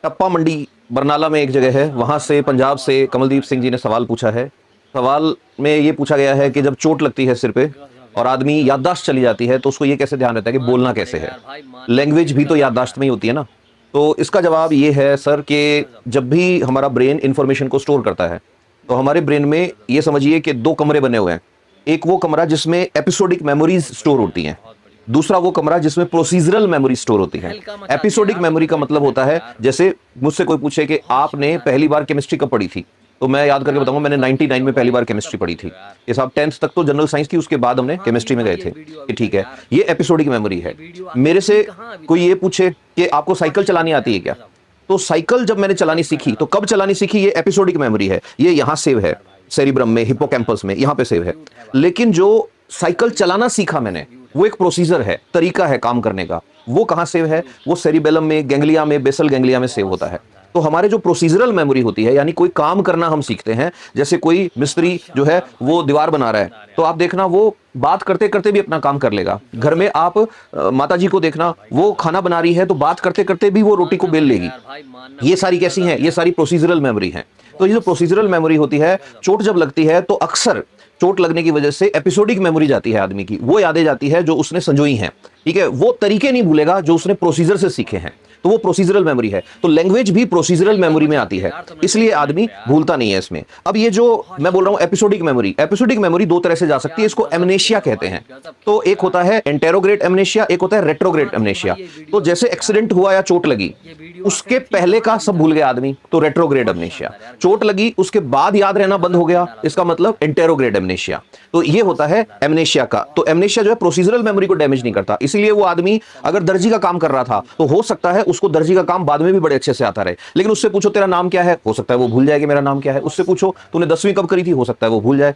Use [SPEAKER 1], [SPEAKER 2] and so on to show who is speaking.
[SPEAKER 1] टप्पा मंडी बरनाला में एक जगह है, वहाँ से पंजाब से कमलदीप सिंह जी ने सवाल पूछा है। सवाल में ये पूछा गया है कि जब चोट लगती है सिर पे और आदमी याददाश्त चली जाती है, तो उसको ये कैसे ध्यान रहता है कि बोलना कैसे है? लैंग्वेज भी तो याददाश्त में ही होती है ना। तो इसका जवाब ये है सर कि जब भी हमारा ब्रेन इन्फॉर्मेशन को स्टोर करता है, तो हमारे ब्रेन में ये समझिए कि 2 कमरे बने हुए हैं। एक वो कमरा जिसमें एपिसोडिक मेमोरीज़ स्टोर होती हैं। दूसरा वो कमरा जिसमें प्रोसीजरल मेमोरी स्टोर होती है। एपिसोडिक मेमोरी का मतलब होता है, जैसे मुझसे कोई पूछे कि आपने पहली बार केमिस्ट्री कब पढ़ी थी, तो मैं याद करके बताऊंगा मैंने 99 में पहली बार केमिस्ट्री पढ़ी थी। ये साहब 10th तक तो जनरल साइंस थी, उसके बाद हमने केमिस्ट्री में गए थे कि ठीक है, ये एपिसोडिक मेमोरी है। मेरे से कोई ये पूछे कि आपको साइकिल चलानी आती है क्या, तो साइकिल जब मैंने चलानी सीखी तो कब चलानी सीखी, ये एपिसोडिक मेमोरी है, ये यहां सेव है, सेरिब्रम में, हिप्पोकैम्पस में, यहां पे सेव है। लेकिन जो साइकिल चलाना सीखा मैंने, वो एक प्रोसीजर है, तरीका है काम करने का। वो कहां सेव है? वो सेरिबेलम में, गैंग्लिया में, बेसल गैंग्लिया में सेव होता है। तो हमारे जो प्रोसीजरल मेमोरी होती है, यानी कोई काम करना हम सीखते हैं, जैसे कोई मिस्त्री जो है वो दीवार बना रहा है, तो आप देखना वो बात करते करते भी अपना काम कर लेगा। घर में आप माता जी को देखना, वो खाना बना रही है तो बात करते करते भी वो रोटी को बेल लेगी। ये सारी कैसी हैं? ये सारी प्रोसीजरल मेमोरी हैं। तो ये जो प्रोसीजरल मेमोरी होती है, चोट जब लगती है तो अक्सर चोट लगने की वजह से एपिसोडिक मेमोरी जाती है आदमी की, वो यादें जाती है जो उसने संजोई हैं। ठीक है, वो तरीके नहीं भूलेगा जो उसने प्रोसीजर से सीखे हैं, तो वो प्रोसीजरल मेमोरी है। तो लैंग्वेज भी प्रोसीजरल मेमोरी में आती है, इसलिए आदमी भूलता नहीं है इसमें। अब ये जो मैं बोल रहा हूं एपिसोडिक मेमोरी, एपिसोडिक मेमोरी 2 तरह से जा सकती है, इसको एमनेशिया कहते हैं। तो एक होता है एंटेरोग्रेड एमनेशिया, एक होता है रेट्रोग्रेड एमनेशिया। तो जैसे एक्सीडेंट हुआ या चोट लगी, उसके पहले का सब भूल गया आदमी, तो रेट्रोग्रेड एमनेशिया। चोट लगी उसके बाद याद रहना बंद हो गया, इसका मतलब एंटेरोग्रेड एमनेशिया। तो ये होता है एमनेशिया का। तो एमनेशिया जो है प्रोसीजरल मेमोरी को डैमेज नहीं करता, इसीलिए वो आदमी अगर दर्जी का काम कर रहा था तो हो सकता है उसको दर्जी का काम बाद में भी बड़े अच्छे से आता रहे। लेकिन उससे पूछो तेरा नाम क्या है, हो सकता है वो भूल जाए कि मेरा नाम क्या है। उससे पूछो तूने 10वीं कब करी थी, हो सकता है वो भूल जाए।